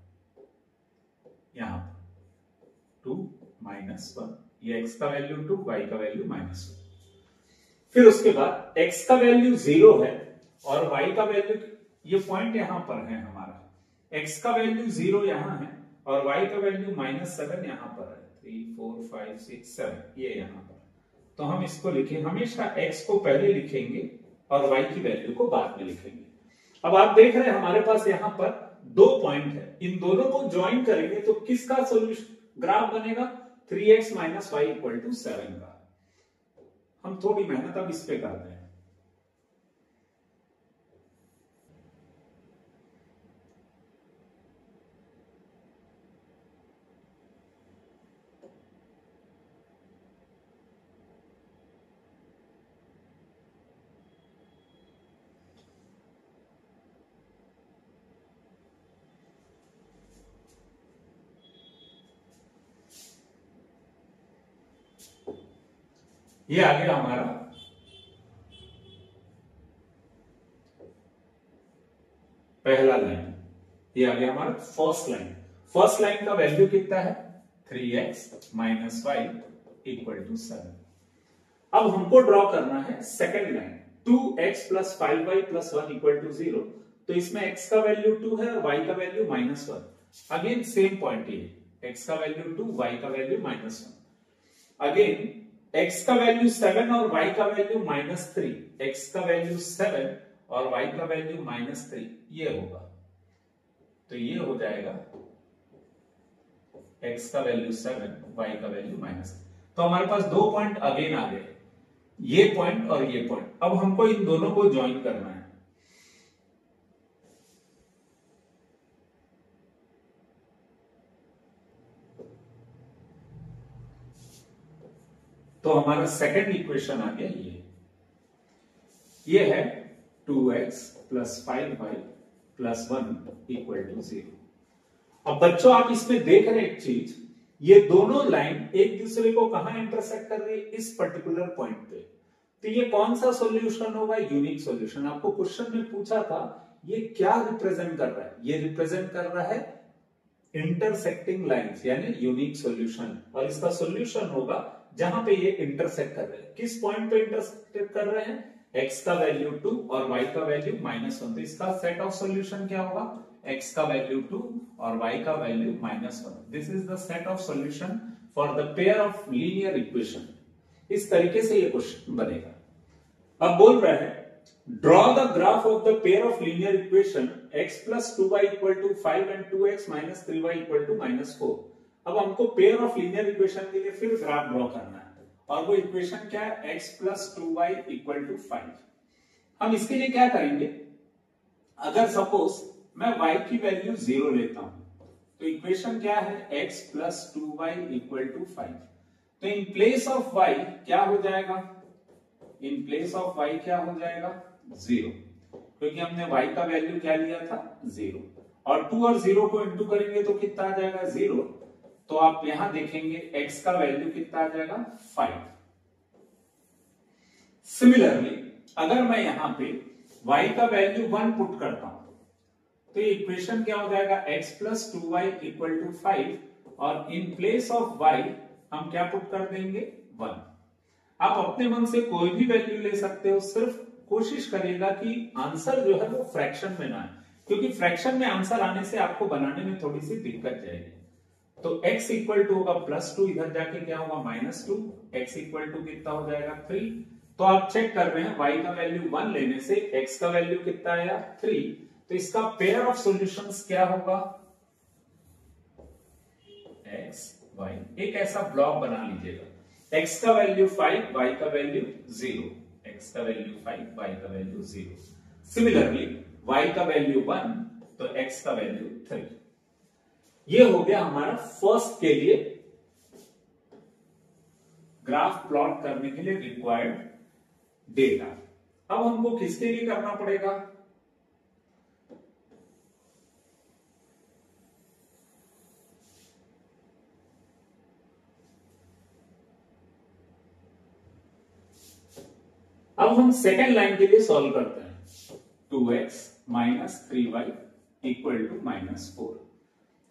2 -1, ये x का वैल्यू 2 y का वैल्यू -1। फिर उसके बाद x का वैल्यू 0 है और y का वैल्यू, ये पॉइंट यहां पर है हमारा, x का वैल्यू 0 यहां है और y का वैल्यू -7 यहां पर है, 3 4 5 6 7 ये यहां पर। तो हम इसको लिखें, हमेशा x को पहले लिखेंगे और y की वैल्यू को बाद में लिखेंगे। अब आप देख रहे हैं हमारे पास यहां पर दो पॉइंट है, इन दोनों को ज्वाइन करेंगे तो किसका सॉल्यूशन ग्राफ बनेगा 3x minus Y equal to 7 का। हम थोड़ी मेहनत अब इस पे करते हैं। ये आ गया हमारा पहला लाइन, ये आ गया हमारा फर्स्ट लाइन। फर्स्ट लाइन का वैल्यू कितना है 3x minus Y equal to 7। अब हमको ड्रॉ करना है second line, 2x plus 5y plus 1 equal to 0। तो इसमें x का वैल्यू 2 है और y का वैल्यू -1। अगेन सेम पॉइंट है, x का वैल्यू 2 y का वैल्यू -1। अगेन x का वैल्यू 7 और y का वैल्यू -3, x का वैल्यू 7 और y का वैल्यू -3, ये होगा। तो ये हो जाएगा x का वैल्यू 7 y का वैल्यू -3। तो हमारे पास दो पॉइंट अगेन आ गए, ये पॉइंट और ये पॉइंट। अब हमको इन दोनों को ज्वाइन करना है। तो हमारा सेकंड इक्वेशन आ गया ये है 2x plus 5y plus 1 equal to 0। अब बच्चों आप इसमें देख रहे हैं एक चीज, ये दोनों लाइन एक दूसरे को कहां इंटरसेक्ट कर रही है, इस पर्टिकुलर पॉइंट पे। तो ये कौन सा सॉल्यूशन होगा, यूनिक सॉल्यूशन। आपको क्वेश्चन में पूछा था ये क्या रिप्रेजेंट कर रहा है, ये रिप्रेजेंट कर रहा है इंटरसेक्टिंग लाइंस यानी यूनिक सॉल्यूशन। और इसका सॉल्यूशन होगा जहां पे ये इंटरसेक्ट कर रहे हैं। किस पॉइंट पे इंटरसेक्ट कर रहे हैं, x का वैल्यू 2 और y का वैल्यू -1। तो इसका सेट ऑफ सॉल्यूशन क्या होगा, x का वैल्यू 2 और y का value -1। This is the set of solution for the pair of linear equation. इस तरीके से ये क्वेश्चन बनेगा। अब बोल रहा है draw the graph of the pair of linear equation x plus 2y equal to 5 and 2x minus 3y equal to -4। अब हमको पेयर ऑफ लीनियर इक्वेशन के लिए फिर ग्राफ ड्रॉ करना है और वो इक्वेशन क्या है, x plus 2y equal to 5। हम इसके लिए क्या करेंगे, अगर सपोज मैं y की वैल्यू 0 लेता हूं तो इक्वेशन क्या है, x plus 2y equal to 5। तो इन प्लेस ऑफ y क्या हो जाएगा, इन प्लेस ऑफ y क्या हो जाएगा 0, क्योंकि हमने y का वैल्यू क्या लिया था 0। और 2 और 0 को इंटू करेंगे तो कितना आ जाएगा 0। तो आप यहां देखेंगे x का वैल्यू कितना आ जाएगा 5। सिमिलरली अगर मैं यहां पे y का वैल्यू 1 पुट करता हूं तो ये इक्वेशन क्या हो जाएगा x plus 2y equal to 5, और इन प्लेस ऑफ y हम क्या पुट कर देंगे 1। आप अपने मन से कोई भी वैल्यू ले सकते हो, सिर्फ कोशिश करिएगा कि आंसर जो है वो फ्रैक्शन में ना आए, क्योंकि फ्रैक्शन में आंसर आने से आपको बनाने में थोड़ी सी दिक्कत जाएगी। तो x इक्वल टू होगा +2, इधर जाके क्या होगा -2, x इक्वल टू कितना हो जाएगा 3। तो आप चेक कर रहे हैं y का वैल्यू 1 लेने से x का वैल्यू कितना आया 3, तो इसका पेयर ऑफ सॉल्यूशंस क्या होगा x y। एक ऐसा ब्लॉक बना लीजिएगा, x का वैल्यू 5, y का वैल्यू 0, x का वैल्यू 5, y का वैल्यू 0। सिमिलरली y का वैल्यू 1 तो x का वैल्यू 3। ये हो गया हमारा फर्स्ट के लिए ग्राफ प्लॉट करने के लिए रिक्वायर्ड डेटा। अब हमको किसके लिए करना पड़ेगा, अब हम सेकेंड लाइन के लिए सॉल्व करते हैं। 2x minus 3y equal to -4।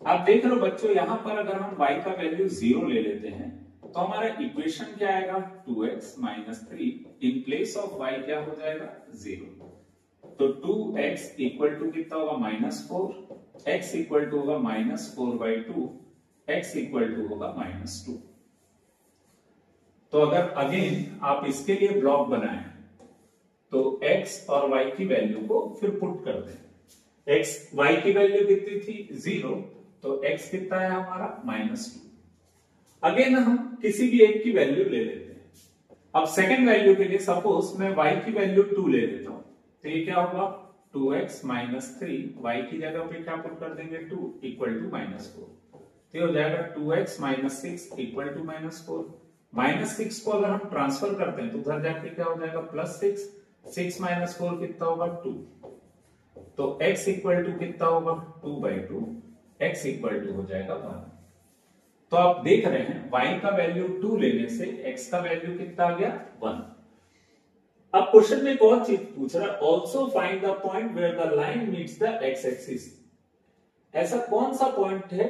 आप देख रहे हो बच्चों, यहां पर अगर हम y का वैल्यू 0 ले लेते हैं तो हमारा इक्वेशन क्या आएगा 2x minus 3, in place of y क्या हो जाएगा 0। तो 2x इक्वल टू कितना होगा -4, x इक्वल टू होगा -4/2, x इक्वल टू होगा -2। तो अगर अगेन आप इसके लिए ब्लॉक बनाएं तो x और y की वैल्यू को फिर पुट कर दें। y की वैल्यू कितनी थी 0, तो x कितना है हमारा -2। अगेन हम किसी भी एक की वैल्यू ले लेते हैं। अब सेकेंड वैल्यू के लिए सपोज मैं y की वैल्यू 2 ले लेता हूं, तो ये क्या होगा 2x माइनस 3, y की जगह पे क्या पुट कर देंगे 2 इक्वल टू -4, तो ये हो जाएगा 2x माइनस 6 इक्वल टू -4। -6 को अगर हम ट्रांसफर करते हैं तो उधर जाके क्या हो जाएगा +6, 6 माइनस 4 कितना होगा 2, तो x इक्वल टू कितना होगा 2/2, x इक्वल टू हो जाएगा 1। तो आप देख रहे हैं y का वैल्यू 2 लेने से x का वैल्यू कितना आ गया 1। अब क्वेश्चन में एक और चीज पूछ रहा है, also find the point where the line meets the x axis. ऐसा कौन सा पॉइंट है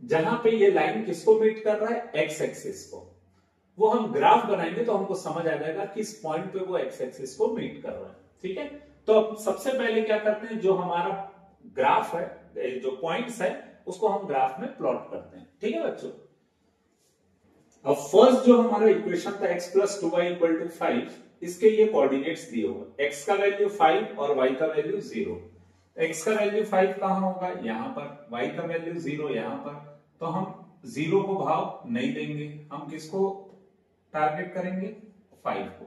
जहां पे ये लाइन किसको मीट कर रहा है x एक्सिस को। वो हम ग्राफ बनाएंगे तो हमको समझ आ जाएगा किस पॉइंट पे वो x एक्सिस को मीट कर रहा है। ठीक है, तो अब सबसे पहले क्या करते हैं, जो हमारा ग्राफ है, जो पॉइंट्स है उसको हम ग्राफ में प्लॉट करते हैं। ठीक है बच्चों, अब फर्स्ट जो हमारा इक्वेशन था x plus 2y equal to 5, इसके ये कोऑर्डिनेट्स दिए हुए, x का वैल्यू 5 और y का वैल्यू 0। x का वैल्यू 5 कहां होगा यहां पर, y का वैल्यू 0 यहां पर, तो हम 0 को भाव नहीं देंगे, हम किसको टारगेट करेंगे 5 को।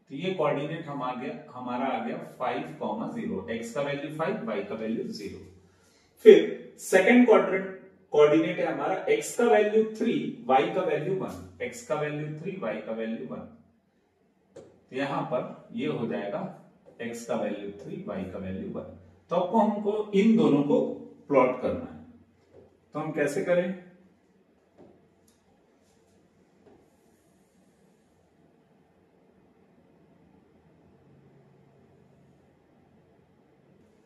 तो ये कोऑर्डिनेट हमारा आ गया 5,0, x का वैल्यू 5, y का वैल्यू 0। फिर सेकंड क्वाड्रेंट कोऑर्डिनेट है हमारा x का वैल्यू 3, y का वैल्यू 1, x का वैल्यू 3, y का वैल्यू 1। तो यहां पर ये हो जाएगा x का वैल्यू 3, y का वैल्यू 1। तो आपको हमको इन दोनों को प्लॉट करना है, तो हम कैसे करें,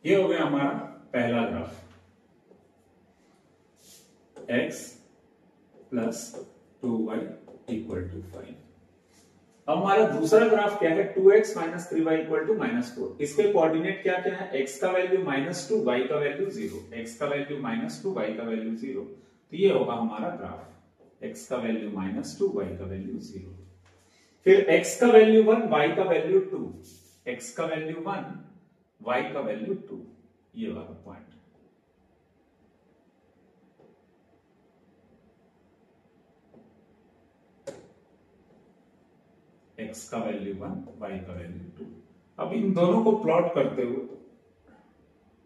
ये हो गया हमारा पहला graph x plus 2y equal to 5। अब हमारा दूसरा ग्राफ क्या है 2x minus 3y equal to -4। इसके कोऑर्डिनेट क्या क्या है, x का वैल्यू -2, y का वैल्यू 0, x का वैल्यू -2, y का वैल्यू 0। तो ये होगा हमारा ग्राफ, x का वैल्यू -2, y का वैल्यू 0। फिर x का वैल्यू 1, y का वैल्यू 2, x का वैल्यू 1, y का वैल्यू 2, ये वाला पॉइंट। x का वैल्यू 1, y का वैल्यू 2। अब इन दोनों को प्लॉट करते हुए,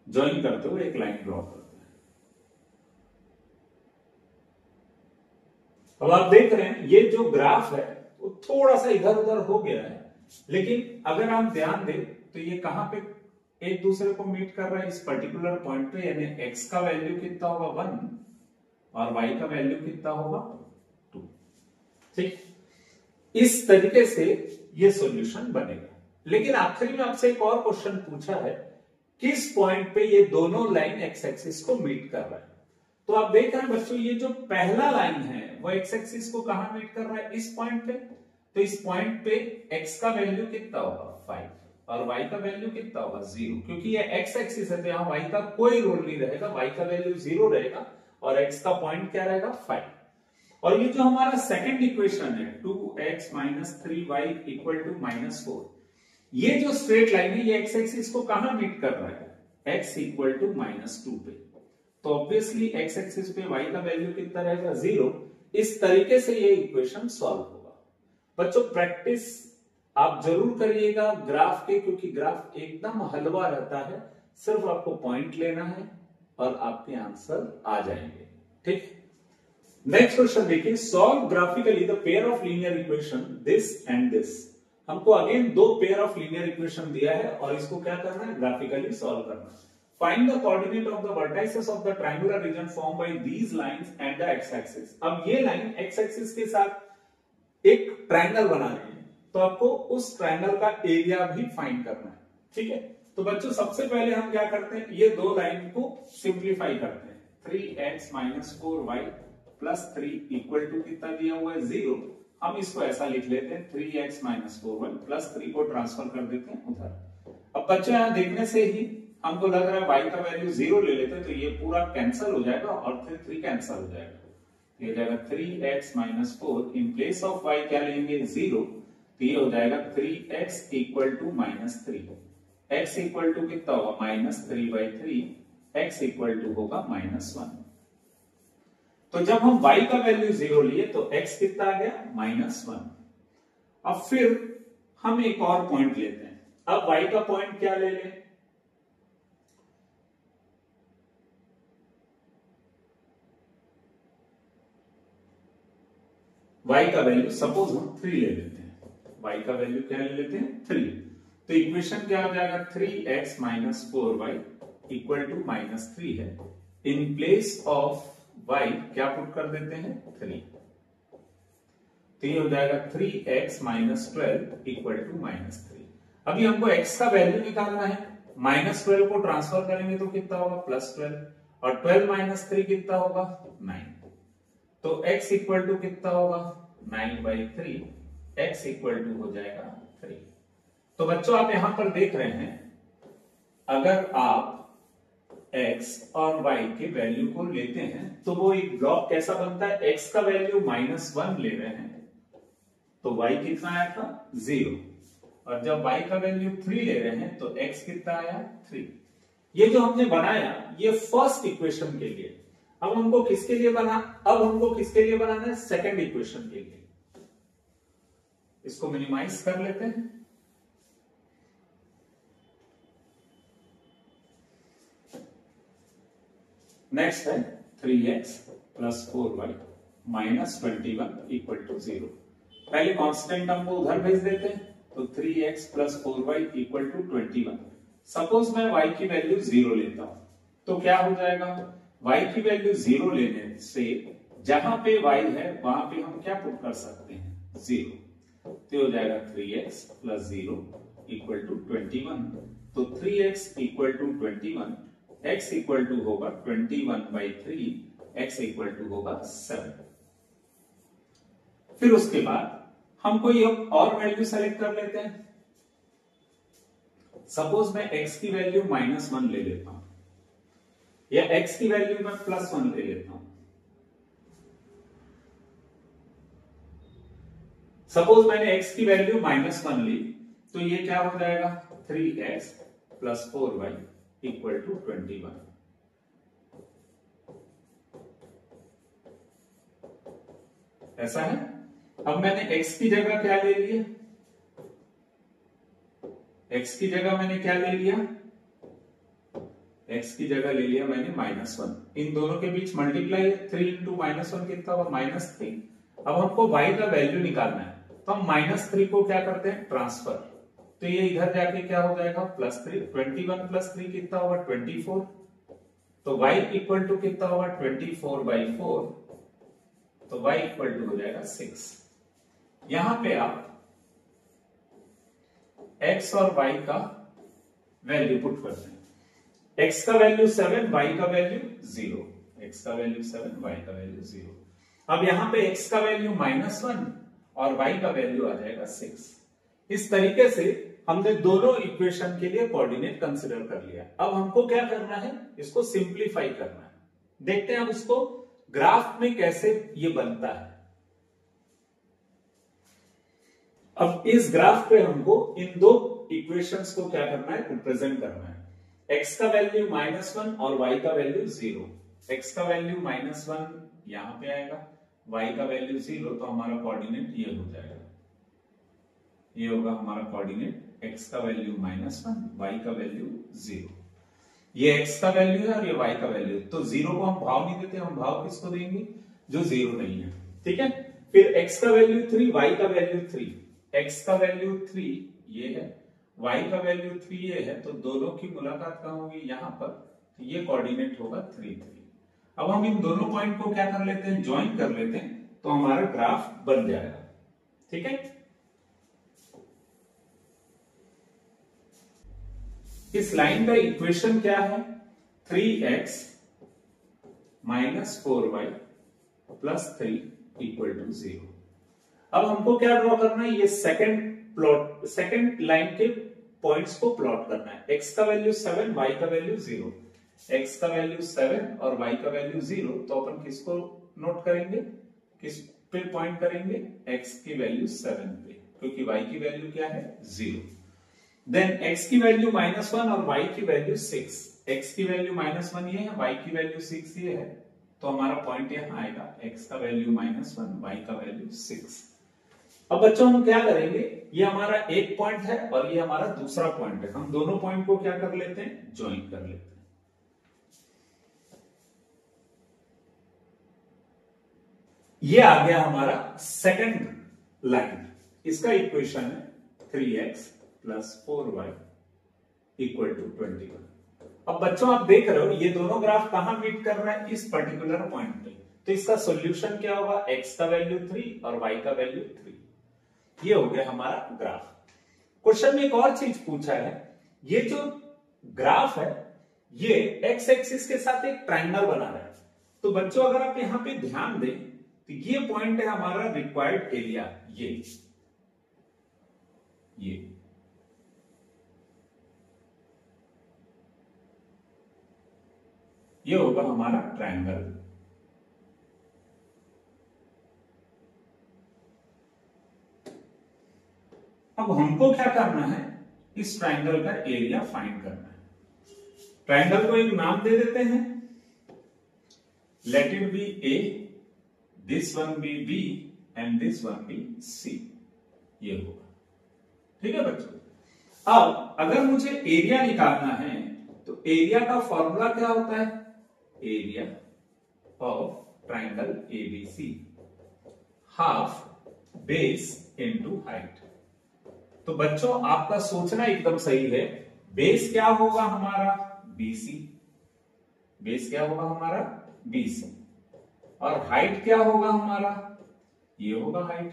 ज्वाइन करते हुए एक लाइन ड्रॉ करते हैं। अब आप देख रहे हैं ये जो ग्राफ है वो थोड़ा सा इधर उधर हो गया है, लेकिन अगर आप ध्यान दें तो ये कहां पे एक दूसरे को मीट कर रहा है, इस पर्टिकुलर पॉइंट पे, यानी x का वैल्यू कितना होगा 1 और y का वैल्यू कितना होगा 2। ठीक, इस तरीके से ये सॉल्यूशन बनेगा। लेकिन आखिरी में आपसे एक और क्वेश्चन पूछा है, किस पॉइंट पे ये दोनों लाइन एक्स एक्सिस को मीट कर रहा है। तो आप देख रहे हैं बच्चों, ये जो पहला लाइन है वो एक्स एक्सिस को कहां मीट कर रहा है, इस पॉइंट पे। तो इस पॉइंट पे x का वैल्यू कितना होगा 5 और y का वैल्यू कितना होगा 0, क्योंकि ये x एक्सिस है तो यहाँ y का कोई रोल नहीं रहेगा, y का वैल्यू 0 रहेगा और x का पॉइंट क्या रहेगा 5। और ये जो हमारा सेकंड इक्वेशन है 2x minus 3y equal to -4, ये जो स्ट्रेट लाइन है ये x एक्सिस को कहां मीट कर रहा है, x इक्वल टू -2 पे। तो ऑब्वियसली x एक्सिस पे y का वैल्यू कितना रहेगा 0। इस तरीके से ये इक्वेशन सॉल्व होगा। बच्चों प्रैक्टिस आप जरूर करिएगा ग्राफ के, क्योंकि ग्राफ एकदम हलवा रहता है, सिर्फ आपको पॉइंट लेना है और आपके आंसर आ जाएंगे। ठीक, नेक्स्ट क्वेश्चन देखिए, solve graphically the pair of linear equation this and this. हमको अगेन दो पेयर ऑफ लीनियर इक्वेशन दिया है और इसको क्या करना है, ग्राफिकली सॉल्व करना है। Find the coordinate of the vertices of the triangular region form by these lines and the x axis. अब ये लाइन एक्स एक्सिस के साथ एक ट्रायंगल बना रही है, तो आपको उस ट्रायंगल का एरिया भी फाइंड करना है। ठीक है, तो बच्चों सबसे पहले हम क्या करते हैं, ये दो लाइन को सिंप्लीफाई करते हैं। 3x minus 4y plus 3 equal to कितना दिया हुआ है 0। हम इसको ऐसा लिख लेते हैं 3x माइनस 4y प्लस 3 को ट्रांसफर कर देते हैं उधर। अब बच्चों यहां देखने से ही हमको लग रहा है y का वैल्यू 0 ले लेते हैं, तो ये पूरा कैंसिल हो जाएगा और फिर 3 कैंसिल हो जाएगा। ये हो जाएगा 3x minus 4, in place of y क्या लेंगे 0, तो ये हो जाएगा 3x equal to -3। x equal to कितना होगा -3/3, x इक्वल टू होगा -1। तो जब हम y का वैल्यू 0 लिए तो x कितना आ गया -1। अब फिर हम एक और पॉइंट लेते हैं। अब y का पॉइंट क्या ले लें, y का वैल्यू सपोज हम 3 ले लेते हैं। y का वैल्यू क्या ले लेते हैं 3। तो इक्वेशन क्या हो जाएगा 3x minus 4y equal to -3 है। इन प्लेस ऑफ y क्या पुट कर देते हैं 3, तो ये हो जाएगा 3x माइनस 12 इक्वल टू -3। अभी हमको x का वैल्यू निकालना है, -12 को ट्रांसफर करेंगे तो कितना होगा +12 और 12 माइनस 3 कितना होगा 9। तो x इक्वल टू कितना होगा 9/3, x इक्वल टू हो जाएगा 3। तो बच्चों आप यहां पर देख रहे हैं, अगर आप x और y के वैल्यू को लेते हैं तो वो एक ब्लॉक कैसा बनता है, x का वैल्यू -1 ले रहे हैं तो y कितना आया था 0, और जब y का वैल्यू 3 ले रहे हैं तो x कितना आया 3। ये जो हमने बनाया ये फर्स्ट इक्वेशन के लिए। अब हमको किसके लिए बनाना है, सेकंड इक्वेशन के लिए। इसको मिनिमाइज कर लेते हैं। नेक्स्ट है 3x plus 4y minus 21 equal to 0। पहले कांस्टेंट टर्म को उधर भेज देते हैं, तो 3x plus 4y equal to 21। Suppose मैं y की वैल्यू 0 लेता हूं तो क्या हो जाएगा, y की वैल्यू 0 लेने से जहां पे y है वहां पे हम क्या पुट कर सकते हैं 0, तो हो जाएगा 3x प्लस 0 इक्वल टू 21। तो 3x equal to 21, x equal to होगा 21/3, x इक्वल टू होगा 7। फिर उसके बाद हम कोई और वैल्यू सेलेक्ट कर लेते हैं। सपोज मैं x की वैल्यू -1 ले लेता हूं या x की वैल्यू मैं +1 ले लेता हूं। सपोज मैंने x की वैल्यू -1 ली तो ये क्या हो जाएगा 3x plus 4y equal to 21। ऐसा है। अब मैंने x की जगह क्या ले लिया, x की जगह मैंने क्या ले लिया, x की जगह ले लिया मैंने -1। इन दोनों के बीच मल्टीप्लाई है, 3 इंटू -1 कितना होगा -3। अब हमको y का वैल्यू निकालना है तो हम -3 को क्या करते हैं ट्रांसफर, तो ये इधर जाके क्या हो जाएगा +3। 21 + 3 कितना होगा 24। तो y इक्वल टू कितना होगा 24/4, तो y इक्वल टू हो जाएगा 6। यहां पे आप x और y का वैल्यू पुट करते हैं। x का वैल्यू 7, y का वैल्यू 0, x का वैल्यू 7, y का वैल्यू 0। अब यहां पे x का वैल्यू -1 और y का वैल्यू आ जाएगा 6। इस तरीके से हमने दोनों इक्वेशन के लिए कोऑर्डिनेट कंसीडर कर लिया। अब हमको क्या करना है, इसको सिंप्लीफाई करना है। देखते हैं अब इसको ग्राफ में कैसे ये बनता है। अब इस ग्राफ पे हमको इन दो इक्वेशंस को क्या करना है, रिप्रेजेंट करना है। x का वैल्यू -1 और y का वैल्यू 0। x का वैल्यू -1 यहां पे आएगा, y का वैल्यू 0, तो हमारा कोऑर्डिनेट ये हो जाएगा, ये होगा हमारा कोऑर्डिनेट। x का वैल्यू -1, y का वैल्यू 0। ये x का वैल्यू है और ये y का वैल्यू है, तो 0 को हम भाव नहीं देते, हम भाव किसको देंगे, जो 0 नहीं है। ठीक है, फिर x का वैल्यू 3, y का वैल्यू 3। x का वैल्यू 3 ये है, y का वैल्यू 3 ये है, तो दोनों की मुलाकात कहां होगी, यहां पर। तो ये कोऑर्डिनेट होगा 3 3। अब हम इन दोनों पॉइंट को क्या कर लेते हैं, ज्वाइन कर लेते हैं, तो हमारा ग्राफ बन जाएगा। ठीक है, इस लाइन का इक्वेशन क्या है, 3x - 4y + 3 = 0। अब हमको क्या ड्रॉ करना है, ये सेकंड लाइन के पॉइंट्स को प्लॉट करना है। x का वैल्यू 7, y का वैल्यू 0। x का वैल्यू 7 और y का वैल्यू 0, तो अपन किसको नोट करेंगे, किस पे पॉइंट करेंगे, x की वैल्यू 7 पे, क्योंकि y की वैल्यू क्या है, 0। देन x की वैल्यू -1 और y की वैल्यू 6। x की वैल्यू -1 ये है, y की वैल्यू 6 ये है, तो हमारा पॉइंट यहां आएगा, x का वैल्यू -1, y का वैल्यू 6। अब बच्चों हम क्या करेंगे, ये हमारा एक पॉइंट है और ये हमारा दूसरा पॉइंट है, हम दोनों पॉइंट को क्या कर लेते हैं, ज्वाइन कर लेते हैं। ये आ गया हमारा सेकंड लाइन, इसका इक्वेशन है 3x + 4y = 21। अब बच्चों आप देख रहे हो ये दोनों ग्राफ कहां मीट कर रहा है, इस पर्टिकुलर पॉइंट पे। तो इसका सॉल्यूशन क्या होगा, x का वैल्यू 3 और y का वैल्यू 3। ये हो गया हमारा ग्राफ। क्वेश्चन में एक और चीज पूछा है, ये जो ग्राफ है ये x एक्सिस के साथ एक ट्रायंगल बना रहा है। तो बच्चों अगर आप यहां पे ध्यान दें तो ये पॉइंट है हमारा रिक्वायर्ड एरिया, ये होगा हमारा ट्रायंगल। अब हमको क्या करना है, इस ट्रायंगल का एरिया फाइंड करना है। ट्रायंगल को एक नाम दे देते हैं, let it be A, this one be B and this one be C, ये होगा। ठीक है बच्चों, अब अगर मुझे एरिया निकालना है तो एरिया का फॉर्मूला क्या होता है, area of triangle ABC half base into height. तो बच्चों आपका सोचना एकदम सही है, बेस क्या होगा हमारा, बीसी, बेस क्या होगा हमारा, बीसी, और हाइट क्या होगा हमारा, ये होगा हाइट।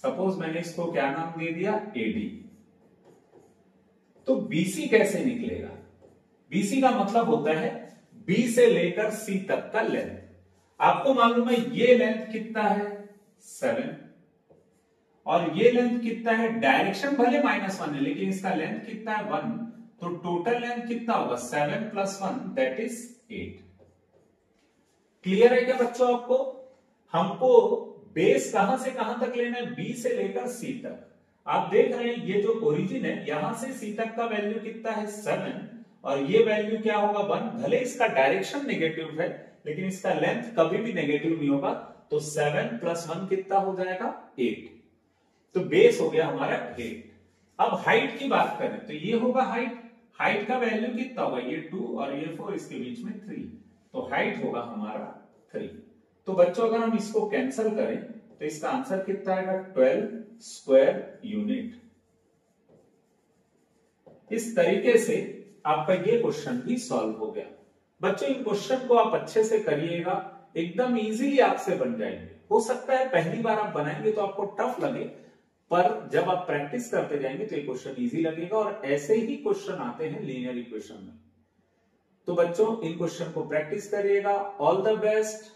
सपोज मैंने इसको क्या नाम दे दिया, एडी। तो बीसी कैसे निकलेगा, बीसी का मतलब होता है बी से लेकर सी तक का लेंथ। आपको मालूम है ये लेंथ कितना है, 7, और ये लेंथ कितना है, डायरेक्शन भले -1 है लेकिन इसका लेंथ कितना है, 1, तो टोटल लेंथ कितना होगा, 7 + 1 दैट इज 8। क्लियर है क्या बच्चों आपको, हमको बेस कहां से कहां तक लेना है, बी से लेकर सी तक। आप देख रहे हैं ये जो ओरिजिन है यहां से सी तक का वैल्यू कितना है, 7, और ये वैल्यू क्या होगा, 1। भले इसका डायरेक्शन नेगेटिव है लेकिन इसका लेंथ कभी भी नेगेटिव नहीं होगा, तो 7 + 1 कितना हो जाएगा, 8। तो बेस हो गया हमारा 8। अब हाइट की बात करें तो ये होगा हाइट, हाइट का वैल्यू कितना होगा, ये 2 और ये 4, इसके बीच में 3, तो हाइट होगा हमारा 3। तो बच्चों अगर हम इसको कैंसिल करें तो इसका आंसर कितना आएगा, 12 स्क्वायर यूनिट। इस तरीके से आपका ये क्वेश्चन भी सॉल्व हो गया। बच्चों इन क्वेश्चन को आप अच्छे से करिएगा, एकदम इजीली आपसे बन जाएंगे। हो सकता है पहली बार आप बनाएंगे तो आपको टफ लगे, पर जब आप प्रैक्टिस करते जाएंगे तो ये क्वेश्चन इजी लगेगा। और ऐसे ही क्वेश्चन आते हैं लीनियर इक्वेशन में। तो बच्चों इन क्वेश्चन को प्रैक्टिस करिएगा। All the best.